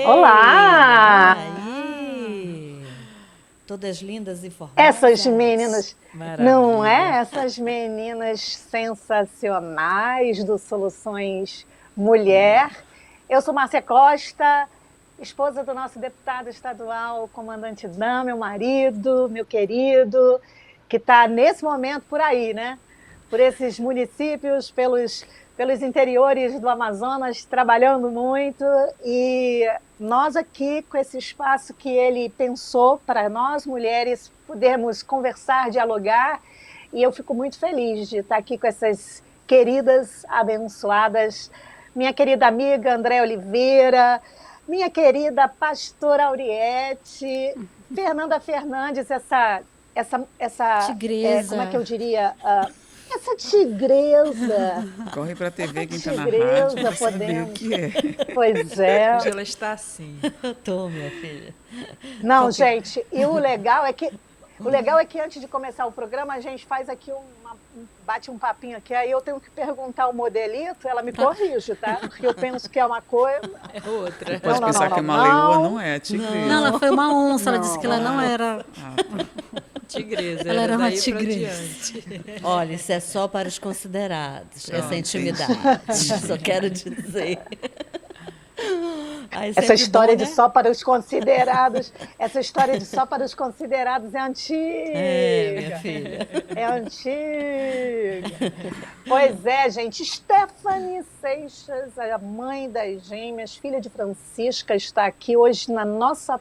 Olá! Aí! Todas lindas e Essas formosas. meninas, não é? Maravilha. Essas meninas sensacionais do Soluções Mulher. Eu sou Márcia Costa, esposa do nosso deputado estadual, comandante Dan, meu marido, meu querido, que está nesse momento por aí, né? Por esses municípios, pelos interiores do Amazonas, trabalhando muito. E nós aqui, com esse espaço que ele pensou para nós mulheres podermos conversar, dialogar, e eu fico muito feliz de estar aqui com essas queridas, abençoadas, minha querida amiga André Oliveira, minha querida pastora Auriete, Fernanda Fernandes, como é que Tigresa. eu diria? Essa tigresa, Corre para a essa TV quem está na rádio tigresa para saber o podemos. que é. Pois é. Hoje ela está assim. Eu tô, minha filha. Não, Qualquer... gente, e o legal é que antes de começar o programa, a gente faz aqui bate um papinho aqui, aí eu tenho que perguntar ao modelito, ela me corrige, tá? Porque eu penso que é uma coisa. É outra. Pode Não, pensar não, que é uma não. leoa, não é, tigresa. Não, ela foi uma onça. Ela disse Não. que ela não era. Tigresa. Ela era uma daí pra tigresa. diante. Olha, isso é só para os considerados. Pronto, Essa intimidade. Só quero dizer. Ai, Essa sempre história bom, de né? só para os considerados, essa história de só para os considerados é antiga. É, minha filha. É antiga. Pois é, gente. Stephanie Seixas, a mãe das gêmeas, filha de Francisca, está aqui hoje na nossa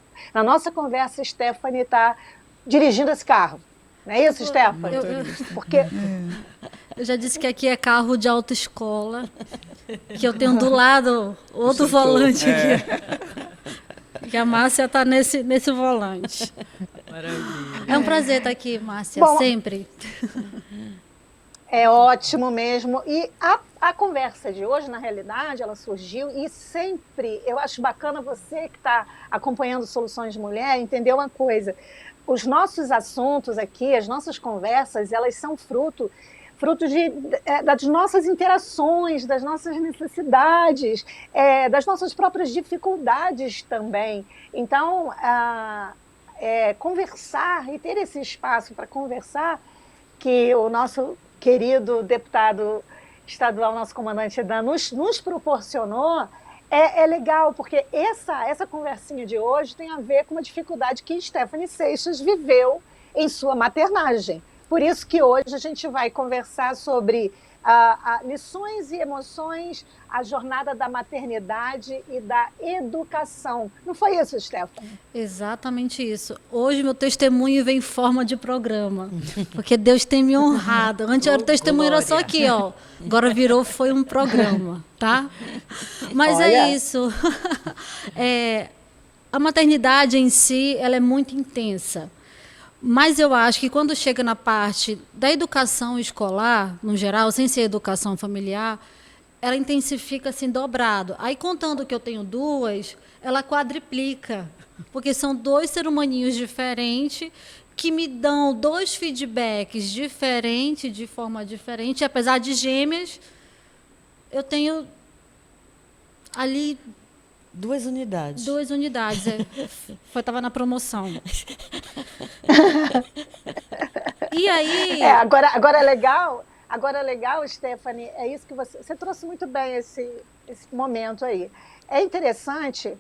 conversa. Stephanie está dirigindo esse carro. Não é isso, Stephanie? Porque Eu já disse que aqui é carro de autoescola. Que eu tenho do lado outro volante aqui. Que a Márcia está nesse volante. Maravilha. É um prazer estar aqui, Márcia, Bom, sempre. é ótimo mesmo. E a conversa de hoje, na realidade, ela surgiu e sempre, eu acho bacana você que está acompanhando Soluções de Mulher, entender uma coisa. Os nossos assuntos aqui, as nossas conversas, elas são fruto das nossas interações, das nossas necessidades, das nossas próprias dificuldades também. Então, conversar e ter esse espaço para conversar, que o nosso querido deputado estadual, nosso comandante Dan, nos proporcionou, é legal, porque essa conversinha de hoje tem a ver com uma dificuldade que Stephanie Seixas viveu em sua maternagem. Por isso que hoje a gente vai conversar sobre lições e emoções, a jornada da maternidade e da educação. Não foi isso, Stephanie? Exatamente isso. Hoje meu testemunho vem em forma de programa, porque Deus tem me honrado. Antes era o testemunho era só aqui, ó. Agora foi um programa, tá? Mas Olha. é isso. A maternidade em si, ela é muito intensa. Mas eu acho que quando chega na parte da educação escolar, no geral, sem ser educação familiar, ela intensifica assim dobrado. Aí, contando que eu tenho duas, ela quadriplica, porque são dois seres humaninhos diferentes que me dão dois feedbacks diferentes, de forma diferente. Apesar de gêmeas, eu tenho ali 2 unidades. 2 unidades. Estava na promoção. E aí... Agora é legal, Stephanie, é isso que você trouxe muito bem esse momento aí. É interessante,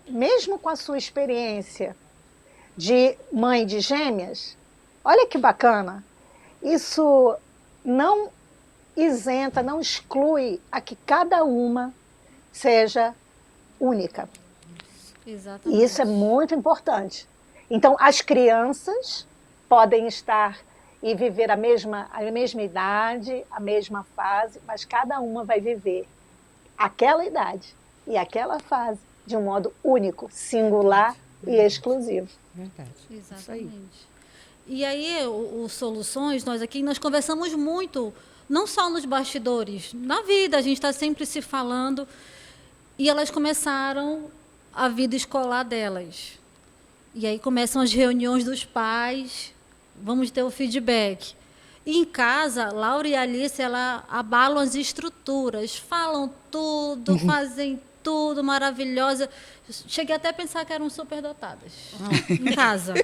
mesmo com a sua experiência de mãe de gêmeas, olha que bacana, isso não isenta, não exclui a que cada uma seja única. Exatamente. E isso é muito importante. Então, as crianças podem estar e viver a mesma idade, a mesma fase, mas cada uma vai viver aquela idade e aquela fase de um modo único, singular e exclusivo. Verdade. Exatamente. E aí, o Soluções, nós conversamos muito, não só nos bastidores, na vida, a gente está sempre se falando, e elas começaram a vida escolar delas. E aí começam as reuniões dos pais, vamos ter o feedback. E em casa, Laura e Alice, ela abalam as estruturas, falam tudo, fazem tudo, maravilhosa. Cheguei até a pensar que eram superdotadas em casa.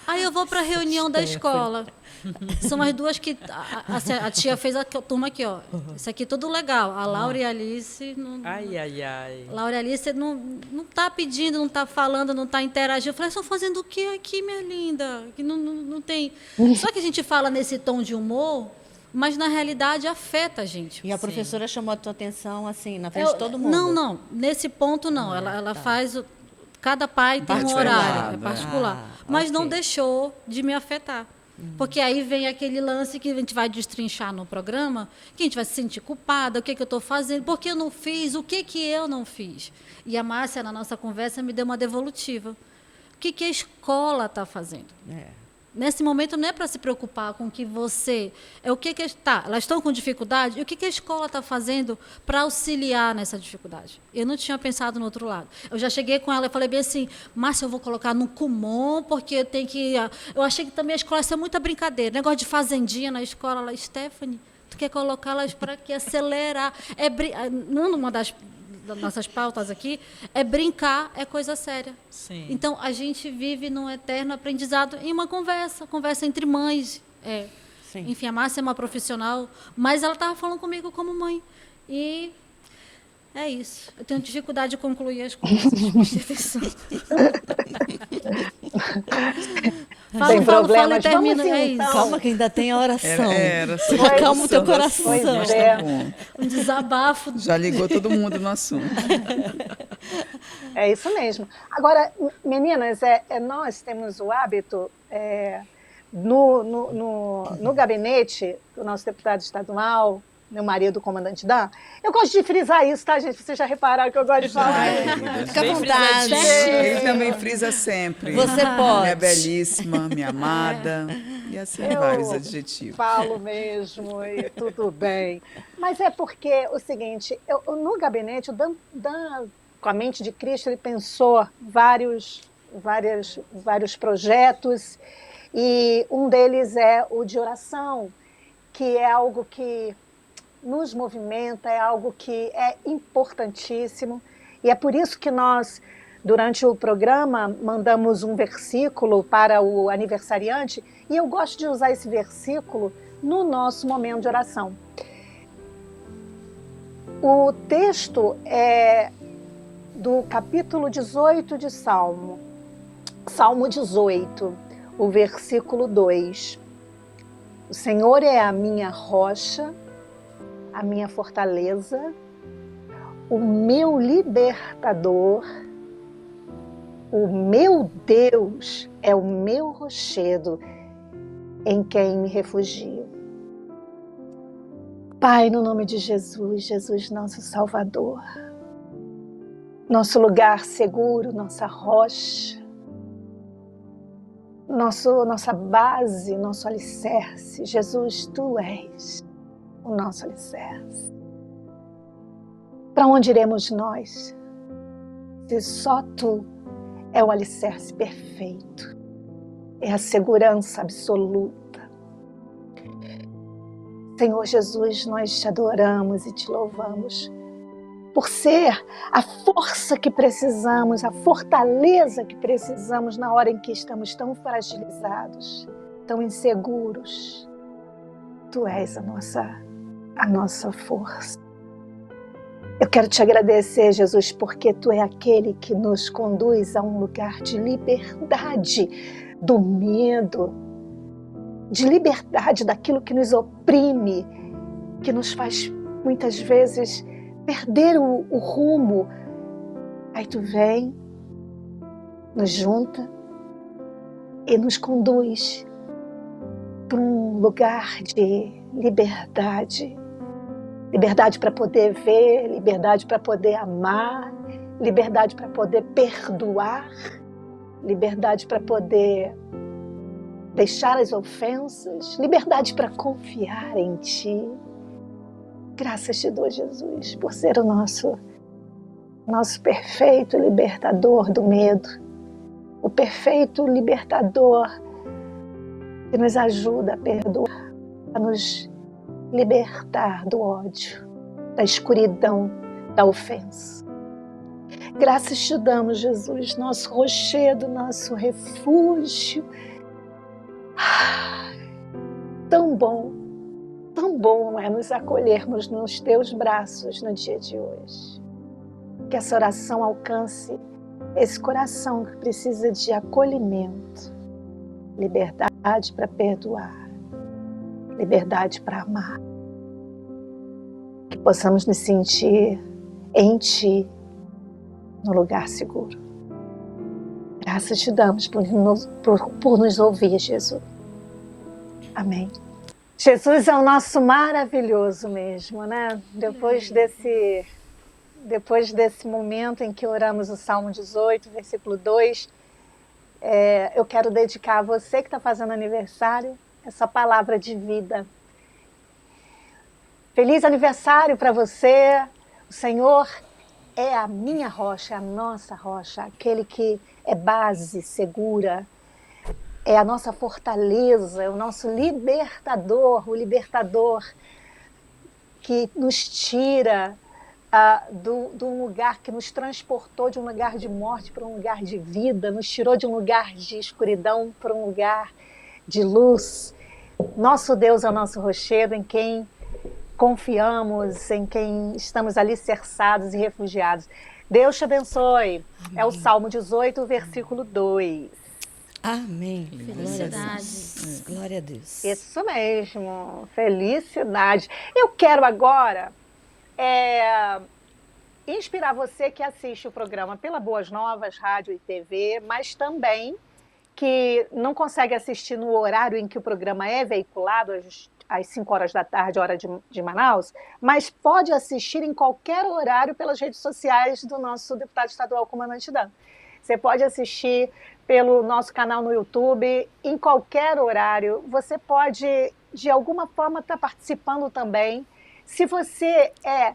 Aí eu vou para a reunião da escola. São as duas que a tia fez a turma aqui, ó. Isso aqui tudo legal. A Laura e a Alice não. Ai, ai, ai. Laura e Alice não tá pedindo, não tá falando, não tá interagindo. Eu falei, estão fazendo o que aqui, minha linda? Que não tem. Só que a gente fala nesse tom de humor, mas na realidade afeta a gente. E a professora chamou a tua atenção, assim, na frente de todo mundo? Não. Nesse ponto, não. Ela faz. Cada pai tem um horário, é particular. Mas não deixou de me afetar. Porque aí vem aquele lance que a gente vai destrinchar no programa, que a gente vai se sentir culpada, o que eu estou fazendo, por que eu não fiz, o que eu não fiz. E a Márcia, na nossa conversa, me deu uma devolutiva. O que a escola está fazendo? Nesse momento não é para se preocupar com o que você... É o que está. Elas estão com dificuldade? E o que a escola está fazendo para auxiliar nessa dificuldade? Eu não tinha pensado no outro lado. Eu já cheguei com ela e falei bem assim, Márcia, eu vou colocar no Kumon, porque eu tenho que... Eu achei que também a escola ia ser muita brincadeira. Negócio de fazendinha na escola. Ela, Stephanie, tu quer colocá-las para que acelerar? Numa das nossas pautas aqui, é brincar, é coisa séria. Sim. Então, a gente vive num eterno aprendizado em uma conversa entre mães. Sim. Enfim, a Márcia é uma profissional, mas ela estava falando comigo como mãe. E é isso. Eu tenho dificuldade de concluir as coisas. Preste atenção. Sem falo problemas. e termino. Vamos, É então. isso. Calma que ainda tem a oração. Era só Acalma o teu oração do coração. assunto, mas É. tá bom. Um desabafo. Já ligou todo mundo no assunto. É isso mesmo. Agora, meninas, nós temos o hábito, no gabinete do nosso deputado estadual, meu marido, o comandante Dan, eu gosto de frisar isso, tá, gente? Vocês já repararam que eu gosto de falar. Fica à Bem vontade. Ele também frisa sempre. Você pode. Minha belíssima, minha amada. E assim vários adjetivos. Falo mesmo e tudo bem. Mas é porque o seguinte, no gabinete, o Dan, com a mente de Cristo, ele pensou vários projetos, e um deles é o de oração, que é algo que nos movimenta, é algo que é importantíssimo, e é por isso que nós, durante o programa, mandamos um versículo para o aniversariante, e eu gosto de usar esse versículo no nosso momento de oração. O texto é do capítulo 18 de Salmo 18, o versículo 2. O Senhor é a minha rocha, a minha fortaleza, o meu libertador, o meu Deus é o meu rochedo em quem me refugio. Pai, no nome de Jesus, Jesus nosso Salvador, nosso lugar seguro, nossa rocha, nossa base, nosso alicerce. Jesus, Tu és o nosso alicerce. Para onde iremos nós, se só Tu é o alicerce perfeito, é a segurança absoluta? Senhor Jesus, nós Te adoramos e Te louvamos por ser a força que precisamos, a fortaleza que precisamos na hora em que estamos tão fragilizados, tão inseguros. Tu és a nossa força. Eu quero Te agradecer, Jesus, porque Tu é aquele que nos conduz a um lugar de liberdade do medo, de liberdade daquilo que nos oprime, que nos faz muitas vezes perder o rumo. Aí Tu vem, nos junta e nos conduz para um lugar de liberdade. Liberdade para poder ver, liberdade para poder amar, liberdade para poder perdoar, liberdade para poder deixar as ofensas, liberdade para confiar em Ti. Graças Te dou, Jesus, por ser o nosso perfeito libertador do medo, o perfeito libertador que nos ajuda a perdoar, a nos libertar do ódio, da escuridão, da ofensa. Graças te damos, Jesus, nosso rochedo, nosso refúgio. Tão bom é nos acolhermos nos teus braços no dia de hoje. Que essa oração alcance esse coração que precisa de acolhimento, liberdade para perdoar, liberdade para amar. Que possamos nos sentir em Ti, no lugar seguro. Graças te damos por nos ouvir, Jesus. Amém. Jesus é o nosso maravilhoso mesmo, né? Depois desse momento em que oramos o Salmo 18, versículo 2, eu quero dedicar a você que está fazendo aniversário essa palavra de vida. Feliz aniversário para você. O Senhor é a minha rocha, é a nossa rocha, aquele que é base segura, é a nossa fortaleza, é o nosso libertador, o libertador que nos tira de um lugar, que nos transportou de um lugar de morte para um lugar de vida, nos tirou de um lugar de escuridão para um lugar de luz. Nosso Deus é o nosso rochedo, em quem confiamos, em quem estamos alicerçados e refugiados. Deus te abençoe. Amém. É o Salmo 18, versículo 2. Amém. Felicidade. Glória a Deus. Isso mesmo. Felicidade. Eu quero agora inspirar você que assiste o programa pela Boas Novas, Rádio e TV, mas também que não consegue assistir no horário em que o programa é veiculado, às 5 horas da tarde, hora de Manaus, mas pode assistir em qualquer horário pelas redes sociais do nosso deputado estadual, comandante Dan. Você pode assistir pelo nosso canal no YouTube, em qualquer horário. Você pode, de alguma forma, estar participando também. Se você é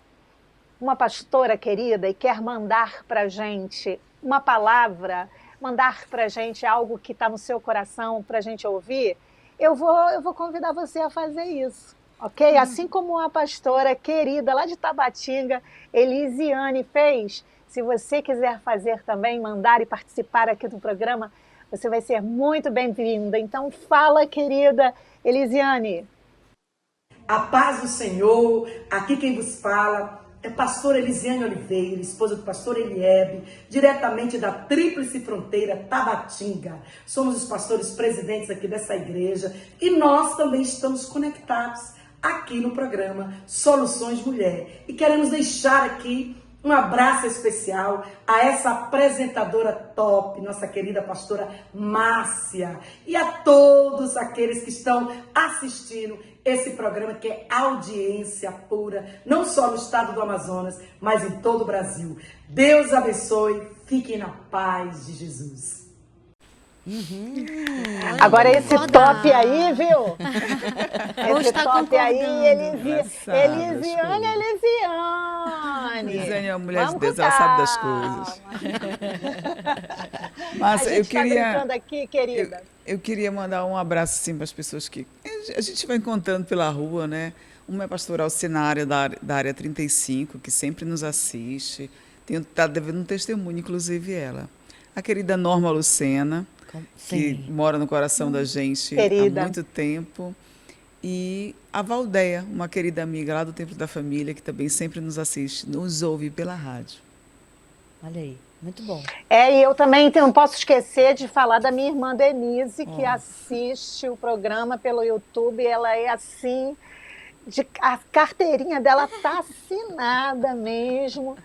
uma pastora querida e quer mandar para a gente uma palavra, mandar para a gente algo que está no seu coração para a gente ouvir, eu vou convidar você a fazer isso, ok? Assim como a pastora querida lá de Tabatinga, Elisiane, fez. Se você quiser fazer também, mandar e participar aqui do programa, você vai ser muito bem-vinda. Então fala, querida Elisiane. A paz do Senhor, aqui quem vos fala é pastora Elisiane Oliveira, esposa do pastor Eliebe, diretamente da Tríplice Fronteira, Tabatinga. Somos os pastores presidentes aqui dessa igreja e nós também estamos conectados aqui no programa Soluções Mulher. E queremos deixar aqui um abraço especial a essa apresentadora top, nossa querida pastora Márcia, e a todos aqueles que estão assistindo esse programa, que é audiência pura, não só no estado do Amazonas, mas em todo o Brasil. Deus abençoe, fiquem na paz de Jesus. Agora esse top aí, viu? Esse top aí, Elisiane. Elisiane é uma mulher de Deus, ela sabe das coisas. Mas eu queria... aqui, querida. Eu queria mandar um abraço assim, para as pessoas que a gente vai encontrando pela rua, né? Uma é a pastora Alcinária da área 35, que sempre nos assiste. Está devendo um testemunho, inclusive ela. A querida Norma Lucena, que mora no coração da gente há muito tempo. E a Valdeia, uma querida amiga lá do Templo da Família, que também sempre nos assiste, nos ouve pela rádio. Olha aí, muito bom. E eu também não posso esquecer de falar da minha irmã Denise, que assiste o programa pelo YouTube. Ela é assim, a carteirinha dela está assinada mesmo,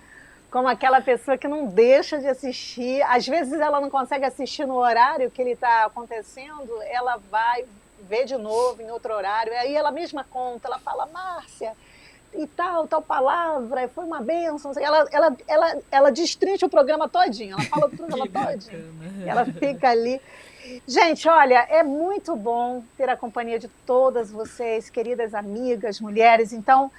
como aquela pessoa que não deixa de assistir. Às vezes ela não consegue assistir no horário que ele está acontecendo, ela vai ver de novo em outro horário. Aí ela mesma conta, ela fala: Márcia, e tal palavra, foi uma bênção. Ela destrincha o programa todinho, ela fala do programa todinho. Ela fica ali. Gente, olha, é muito bom ter a companhia de todas vocês, queridas amigas, mulheres. Então,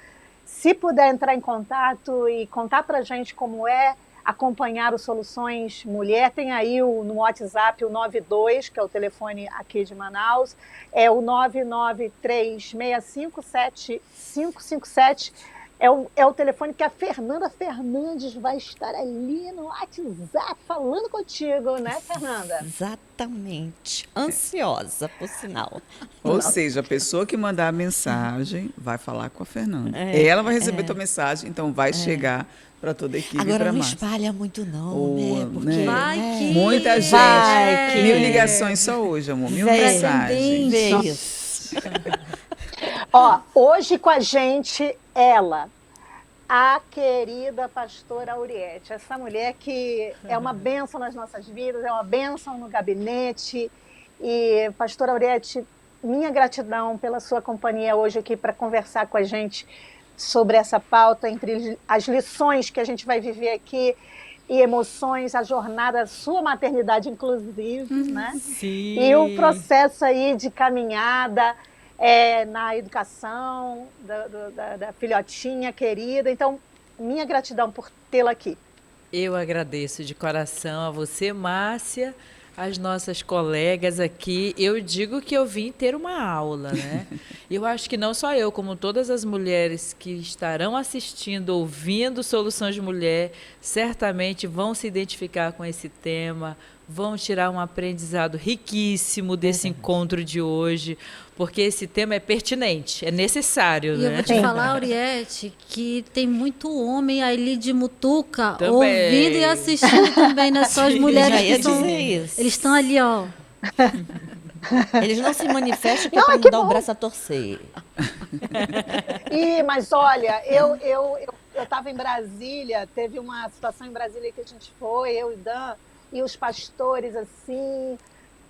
se puder entrar em contato e contar pra gente como é acompanhar o Soluções Mulher, tem aí no WhatsApp o 92, que é o telefone aqui de Manaus, é o 993657557. é o telefone que a Fernanda Fernandes vai estar ali no WhatsApp falando contigo, né, Fernanda? Exatamente. Ansiosa, por sinal. Ou seja, a pessoa que mandar a mensagem vai falar com a Fernanda. É, Ela vai receber tua mensagem, então vai chegar para toda a equipe e Agora para não Márcia. espalha muito não, Boa, né? né? Vai que Muita gente. Vai que- 1000 ligações só hoje, amor. 1000 Vem. mensagens. Vê isso. Ó, hoje com a gente, ela, a querida pastora Auriete. Essa mulher que é uma bênção nas nossas vidas, é uma bênção no gabinete. E, pastora Auriete, minha gratidão pela sua companhia hoje aqui para conversar com a gente sobre essa pauta, entre as lições que a gente vai viver aqui e emoções, a jornada, a sua maternidade, inclusive, né? Sim. E o processo aí de caminhada na educação da filhotinha querida. Então, minha gratidão por tê-la aqui. Eu agradeço de coração a você, Márcia, as nossas colegas aqui. Eu digo que eu vim ter uma aula, né? Eu acho que não só eu, como todas as mulheres que estarão assistindo, ouvindo Soluções de Mulher, certamente vão se identificar com esse tema, vão tirar um aprendizado riquíssimo desse encontro de hoje, porque esse tema é pertinente, é necessário, E eu né? vou te falar, Auriete, que tem muito homem ali de mutuca Também. ouvindo e assistindo também, não é só as Sim, mulheres já ia que são. dizer isso. Eles estão ali, ó. Eles não se manifestam que é Não, para é não que dar o bom. braço a torcer. Mas olha, eu estava em Brasília, teve uma situação em Brasília que a gente foi, eu e Dan, e os pastores, assim,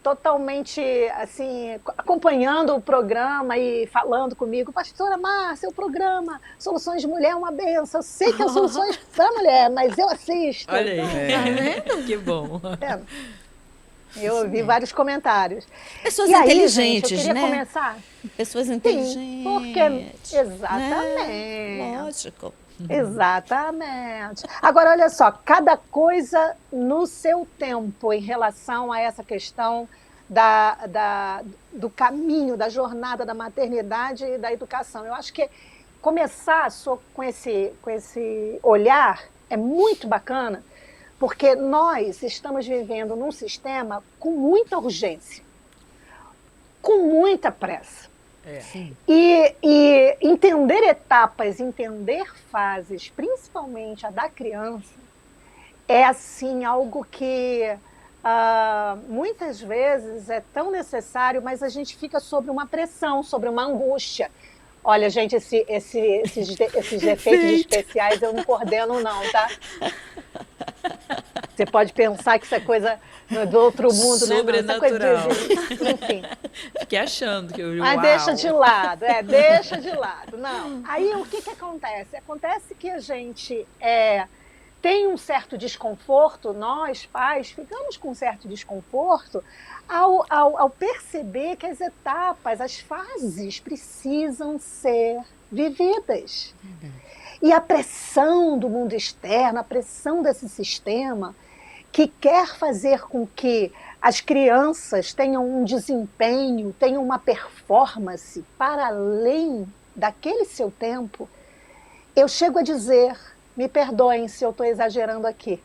totalmente, assim, acompanhando o programa e falando comigo, pastora Márcia, o programa Soluções de Mulher é uma benção, eu sei que é Soluções para Mulher, mas eu assisto. Olha aí. Então, Que bom. tá vendo? Eu ouvi vários comentários. Pessoas E aí, inteligentes, gente, eu queria né? começar. Pessoas Sim, inteligentes. porque... Exatamente. Né? Lógico. Exatamente. Agora, olha só, cada coisa no seu tempo em relação a essa questão do caminho, da jornada da maternidade e da educação. Eu acho que começar com esse olhar é muito bacana, porque nós estamos vivendo num sistema com muita urgência, com muita pressa. Sim. E entender etapas, entender fases, principalmente a da criança, é assim algo que muitas vezes é tão necessário, mas a gente fica sob uma pressão, sobre uma angústia. Olha, gente, esses efeitos especiais eu não coordeno não, tá? Você pode pensar que isso é coisa do outro mundo, né? Não, isso é coisa Sobrenatural. enfim. Fiquei achando que eu... Mas Uau. deixa de lado, deixa de lado. Não. Aí o que acontece? Acontece que a gente tem um certo desconforto, nós, pais, ficamos com um certo desconforto ao perceber que as etapas, as fases precisam ser vividas. E a pressão do mundo externo, a pressão desse sistema que quer fazer com que as crianças tenham um desempenho, tenham uma performance para além daquele seu tempo, eu chego a dizer, me perdoem se eu estou exagerando aqui,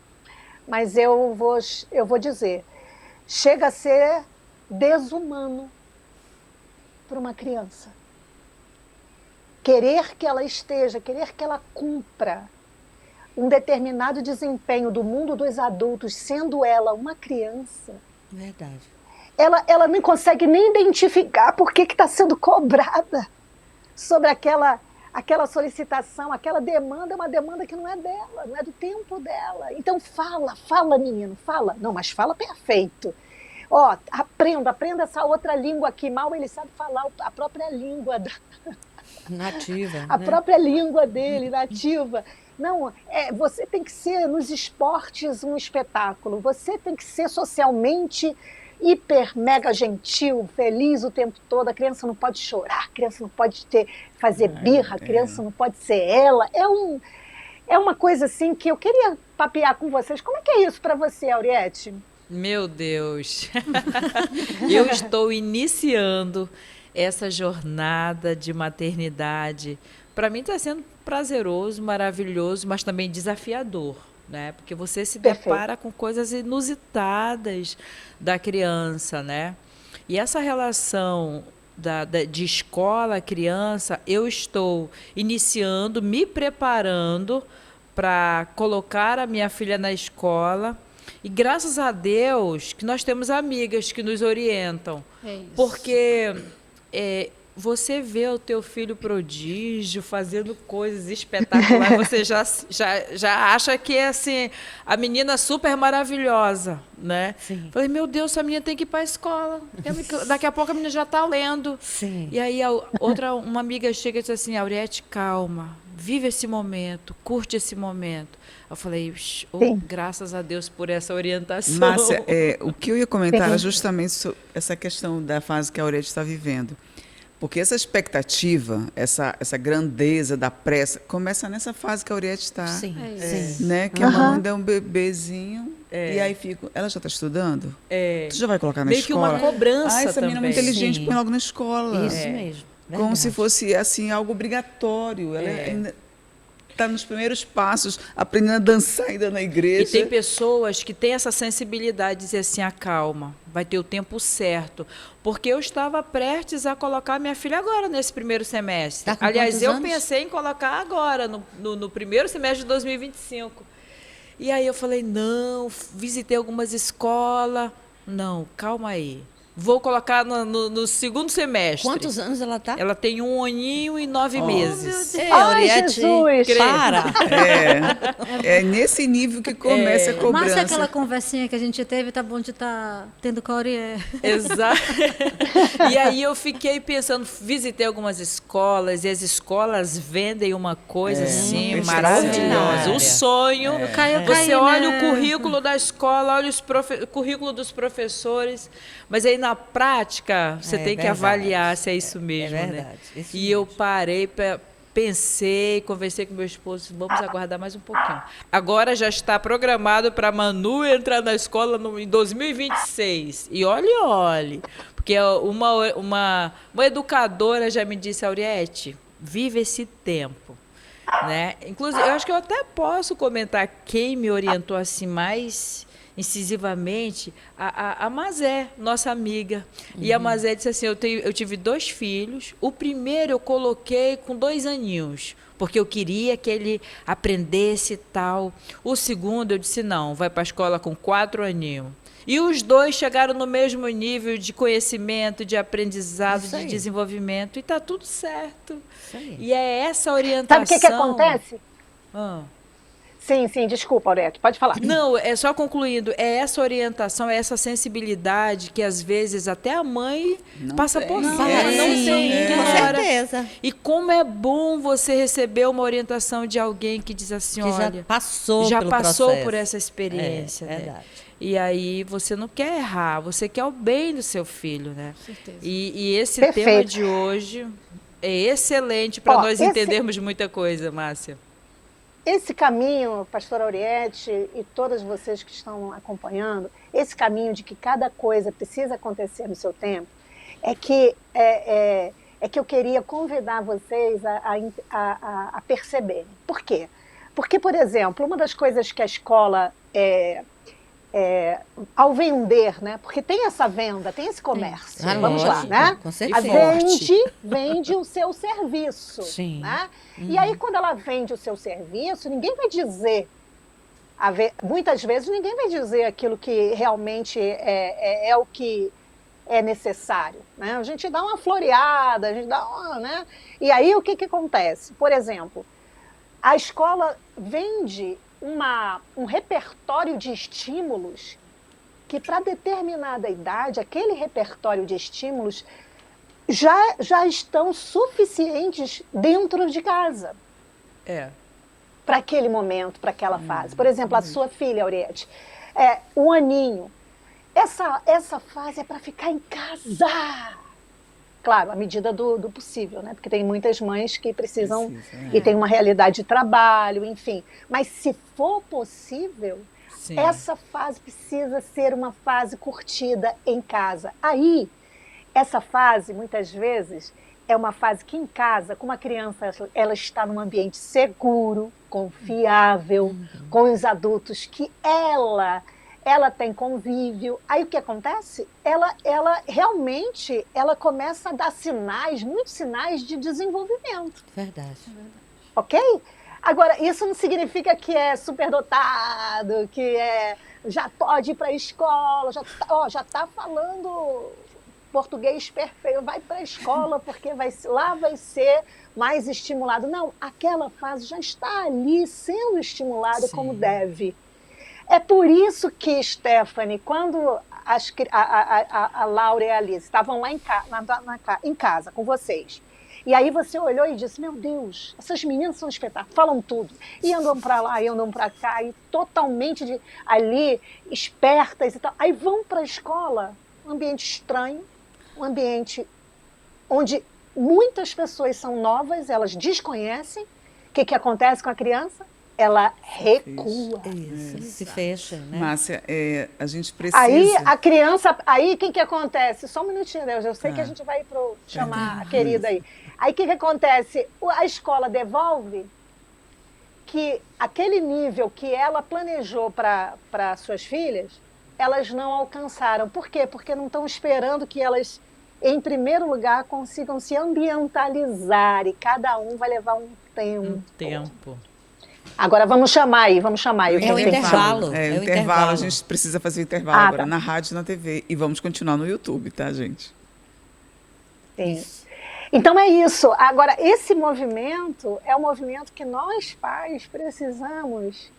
mas eu vou dizer, chega a ser desumano para uma criança. Querer que ela esteja, querer que ela cumpra um determinado desempenho do mundo dos adultos, sendo ela uma criança, Verdade. ela não consegue nem identificar por que está sendo cobrada sobre aquela solicitação, aquela demanda, é uma demanda que não é dela, não é do tempo dela. Então fala menino, fala. Não, mas fala perfeito. Ó, aprenda essa outra língua aqui, mal ele sabe falar a própria língua Nativa. a né? própria língua dele, nativa. Não, você tem que ser nos esportes um espetáculo, você tem que ser socialmente hiper, mega gentil, feliz o tempo todo, a criança não pode chorar, a criança não pode fazer birra, a criança não pode ser ela. É uma coisa assim que eu queria papear com vocês. Como é que é isso para você, Auriete? Meu Deus. Eu estou iniciando essa jornada de maternidade para mim está sendo prazeroso, maravilhoso, mas também desafiador, né? Porque você se Perfeito. depara com coisas inusitadas da criança, né? E essa relação de escola, criança, eu estou iniciando, me preparando para colocar a minha filha na escola. E graças a Deus que nós temos amigas que nos orientam. É isso. Porque você vê o teu filho prodígio fazendo coisas espetaculares, você já acha que é assim, a menina super maravilhosa, né? Sim. Falei, meu Deus, essa menina tem que ir para a escola. Daqui a pouco a menina já está lendo. Sim. E aí uma amiga chega e diz assim, Auriete, calma, vive esse momento, curte esse momento. Eu falei, graças a Deus por essa orientação. Márcia, o que eu ia comentar era justamente sobre essa questão da fase que a Auriete está vivendo. Porque essa expectativa, essa grandeza da pressa, começa nessa fase que a Auriete está. Sim. Né? Que a mamãe dá um bebezinho e aí fica... Ela já está estudando? Tu já vai colocar na meio escola? que uma cobrança essa menina é muito também. inteligente, Sim. põe logo na escola. Isso mesmo. Como verdade. se fosse assim, algo obrigatório. Ela ainda está nos primeiros passos, aprendendo a dançar ainda na igreja. E tem pessoas que têm essa sensibilidade de dizer assim, acalma, vai ter o tempo certo. Porque eu estava prestes a colocar minha filha agora, nesse primeiro semestre. Tá com Aliás, quantos eu anos? pensei em colocar agora, no primeiro semestre de 2025. E aí eu falei, não, visitei algumas escolas. Não, calma aí. Vou colocar no segundo semestre. Quantos anos ela está? Ela tem 1 aninho e 9 meses. Ei, Ai, Auriete, Jesus! para! É nesse nível que começa a Mas cobrança. aquela conversinha que a gente teve, tá bom de estar tendo com a Auriete. Exato. E aí eu fiquei pensando, visitei algumas escolas e as escolas vendem uma coisa assim maravilhosa. extraordinária. O sonho. Você olha o currículo da escola, olha o currículo dos professores, mas aí na prática você tem que verdade. avaliar se é isso mesmo, É né? verdade, isso E eu parei, pensei, conversei com meu esposo, vamos aguardar mais um pouquinho. Agora já está programado para Manu entrar na escola em 2026. E olhe, porque uma educadora já me disse, Auriete, vive esse tempo. Né? Inclusive, eu acho que eu até posso comentar quem me orientou assim mais incisivamente, a Mazé, nossa amiga. E a Mazé disse assim, eu tive 2 filhos, o primeiro eu coloquei com 2 aninhos, porque eu queria que ele aprendesse e tal. O segundo eu disse, não, vai para a escola com 4 aninhos. E os 2 chegaram no mesmo nível de conhecimento, de aprendizado, Isso de aí. desenvolvimento, e está tudo certo. Isso aí. E é essa orientação... Sabe o que acontece? Ah. Sim, desculpa, Auriete, pode falar. Não, é só concluindo, é essa orientação, é essa sensibilidade que às vezes até a mãe passa por cima, não Sim, tem, com ignora. certeza. E como é bom você receber uma orientação de alguém que diz assim, Que olha, já passou já pelo passou processo. por essa experiência, É né? verdade. E aí você não quer errar, você quer o bem do seu filho, né? certeza. E esse Perfeito. tema de hoje é excelente para Ó, nós esse- entendermos muita coisa, Márcia. Esse caminho, pastora Auriete e todas vocês que estão acompanhando, esse caminho de que cada coisa precisa acontecer no seu tempo, é que eu queria convidar vocês a perceberem. Por quê? Porque, por exemplo, uma das coisas que a escola, ao vender, né? Porque tem essa venda, tem esse comércio, Ah, vamos lá, lógico, né? com A certeza. vende o seu serviço. Sim. Né? E aí, quando ela vende o seu serviço, ninguém vai dizer, muitas vezes ninguém vai dizer aquilo que realmente é o que é necessário. Né? A gente dá uma floreada, a gente dá uma, né? E aí o que acontece? Por exemplo, a escola vende um repertório de estímulos que, para determinada idade, aquele repertório de estímulos já estão suficientes dentro de casa para aquele momento, para aquela fase. Por exemplo, a sua filha, Auriete, 1 aninho. Essa fase é para ficar em casa. Claro, à medida do possível, né? Porque tem muitas mães que precisam e tem uma realidade de trabalho, enfim. Mas se for possível, essa fase precisa ser uma fase curtida em casa. Aí essa fase, muitas vezes, é uma fase que em casa, como a criança ela está num ambiente seguro, confiável, com os adultos que ela tem convívio. Aí o que acontece? Ela realmente começa a dar sinais, muitos sinais de desenvolvimento. Verdade. Ok? Agora, isso não significa que é superdotado, que já pode ir para a escola, já está falando português perfeito, vai para a escola porque lá vai ser mais estimulado. Não, aquela fase já está ali sendo estimulada como deve. É por isso que, Stephanie, quando a Laura e a Alice estavam lá em casa com vocês, e aí você olhou e disse, meu Deus, essas meninas são espetáculos, falam tudo, e andam para lá, e andam para cá, e totalmente ali, espertas e tal. Aí vão para a escola, um ambiente estranho, um ambiente onde muitas pessoas são novas, elas desconhecem. O que acontece com a criança? Ela recua. Isso, se fecha, né? Márcia, a gente precisa... Aí a criança... Aí o que acontece? Só um minutinho, Deus. Eu sei que a gente vai chamar a querida aí. Aí o que acontece? A escola devolve que aquele nível que ela planejou para suas filhas, elas não alcançaram. Por quê? Porque não estão esperando que elas, em primeiro lugar, consigam se ambientalizar. E cada um vai levar um tempo. Um tempo. Agora vamos chamar aí. É o intervalo. É o intervalo. A gente precisa fazer o intervalo agora na rádio e na TV. E vamos continuar no YouTube, tá, gente? Sim. Então é isso. Agora, esse movimento é um movimento que nós, pais, precisamos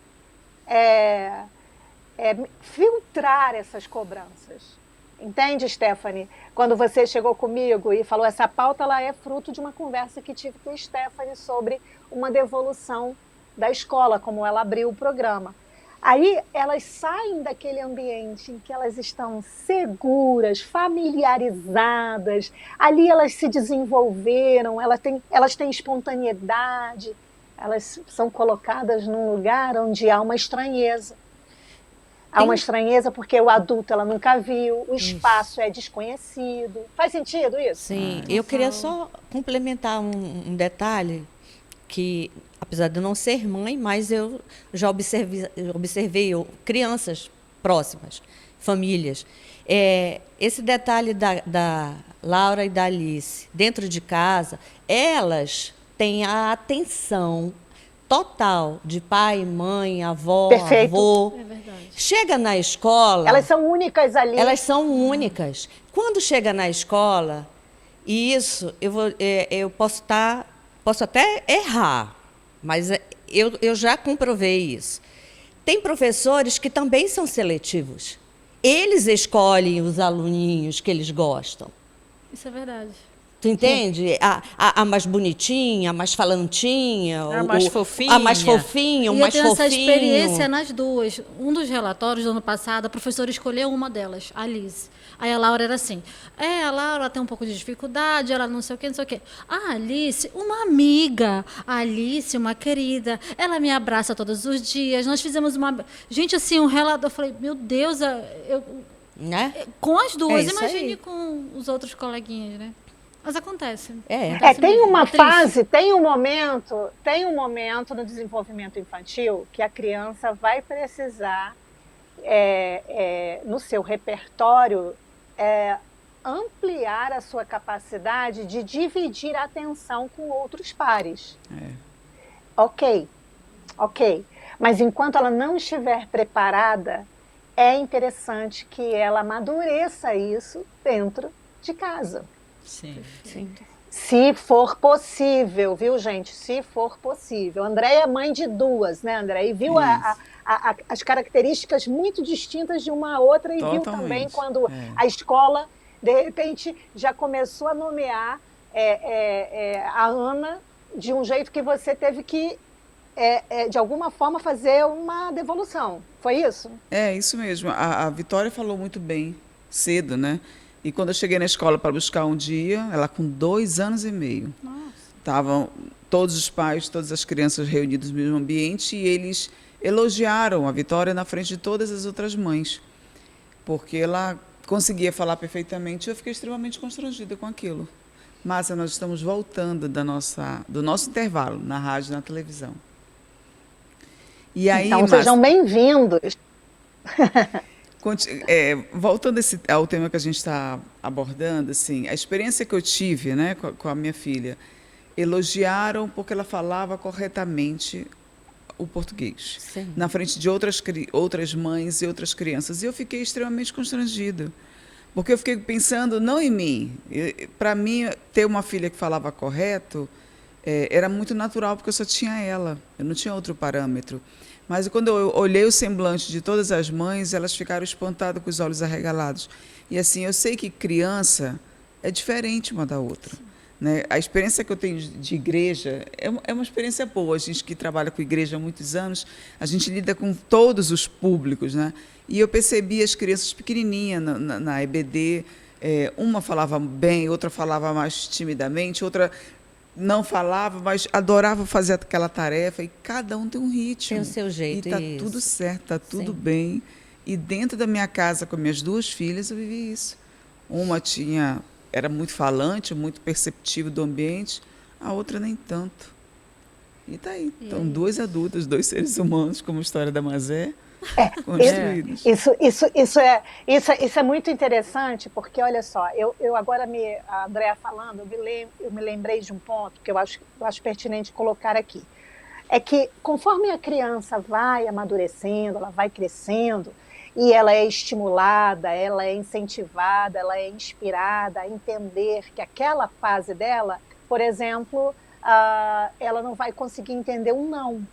filtrar essas cobranças. Entende, Stephanie? Quando você chegou comigo e falou, essa pauta ela é fruto de uma conversa que tive com a Stephanie sobre uma devolução da escola, como ela abriu o programa. Aí elas saem daquele ambiente em que elas estão seguras, familiarizadas, ali elas se desenvolveram, elas têm espontaneidade, elas são colocadas num lugar onde há uma estranheza. Há uma estranheza porque o adulto ela nunca viu, o espaço é desconhecido. Faz sentido isso? Sim, eu queria só complementar um detalhe que, apesar de eu não ser mãe, mas eu já observei crianças próximas, famílias. Esse detalhe da Laura e da Alice, dentro de casa, elas têm a atenção total de pai, mãe, avó, Perfeito. avô. É verdade. Chega na escola... Elas são únicas ali. Elas são únicas. Quando chega na escola, e isso, eu posso até errar, mas eu já comprovei isso. Tem professores que também são seletivos. Eles escolhem os aluninhos que eles gostam. Isso é verdade. Tu entende? A mais bonitinha, a mais falantinha. A mais fofinha. A mais fofinha, o E mais eu tenho fofinho. essa experiência nas duas. Um dos relatórios do ano passado, a professora escolheu uma delas, a Alice. Aí a Laura era assim, a Laura tem um pouco de dificuldade, ela não sei o quê, não sei o quê. A Alice, uma amiga. A Alice, uma querida. Ela me abraça todos os dias. Nós fizemos uma... Gente, assim, um relato. Eu falei, meu Deus, Né? com as duas, isso imagine aí. com os outros coleguinhas, né? Mas acontece. Tem mesmo, uma é triste. fase, tem um momento no desenvolvimento infantil que a criança vai precisar, no seu repertório, ampliar a sua capacidade de dividir a atenção com outros pares. Ok. Mas enquanto ela não estiver preparada, é interessante que ela amadureça isso dentro de casa. Sim. Se for possível, viu, gente? Se for possível. Andréia é mãe de duas, né, Andréia? E viu as características muito distintas de uma a outra e viu também quando a escola, de repente, já começou a nomear a Ana de um jeito que você teve que, de alguma forma, fazer uma devolução. Foi isso? É, isso mesmo. A Vitória falou muito bem cedo, né? E quando eu cheguei na escola para buscar um dia, ela com 2 anos e meio. Estavam todos os pais, todas as crianças reunidos no mesmo ambiente e eles elogiaram a Vitória na frente de todas as outras mães. Porque ela conseguia falar perfeitamente, eu fiquei extremamente constrangida com aquilo. Márcia, nós estamos voltando do nosso intervalo na rádio e na televisão. E aí, Então, Márcia, sejam bem-vindos. voltando ao tema que a gente está abordando, assim, a experiência que eu tive, né, com a minha filha, elogiaram porque ela falava corretamente o português, Sim. na frente de outras mães e outras crianças. E eu fiquei extremamente constrangida, porque eu fiquei pensando não em mim. Para mim, ter uma filha que falava correto era muito natural, porque eu só tinha ela, eu não tinha outro parâmetro. Mas quando eu olhei o semblante de todas as mães, elas ficaram espantadas com os olhos arregalados. E assim, eu sei que criança é diferente uma da outra. Né? A experiência que eu tenho de igreja é uma experiência boa. A gente que trabalha com igreja há muitos anos, a gente lida com todos os públicos. Né? E eu percebi as crianças pequenininhas na EBD, uma falava bem, outra falava mais timidamente, outra não falava, mas adorava fazer aquela tarefa, e cada um tem um ritmo. Tem o seu jeito. E está tudo certo, está tudo bem. E dentro da minha casa, com minhas duas filhas, eu vivi isso. Uma era muito falante, muito perceptível do ambiente, a outra nem tanto. E está aí. Então, duas adultas, dois seres humanos, como a história da Mazé, construídos. Isso é muito interessante, porque, olha só, eu agora, a Andréa falando, eu me lembrei de um ponto que eu acho pertinente colocar aqui. É que, conforme a criança vai amadurecendo, ela vai crescendo, e ela é estimulada, ela é incentivada, ela é inspirada a entender que aquela fase dela, por exemplo, ela não vai conseguir entender um não.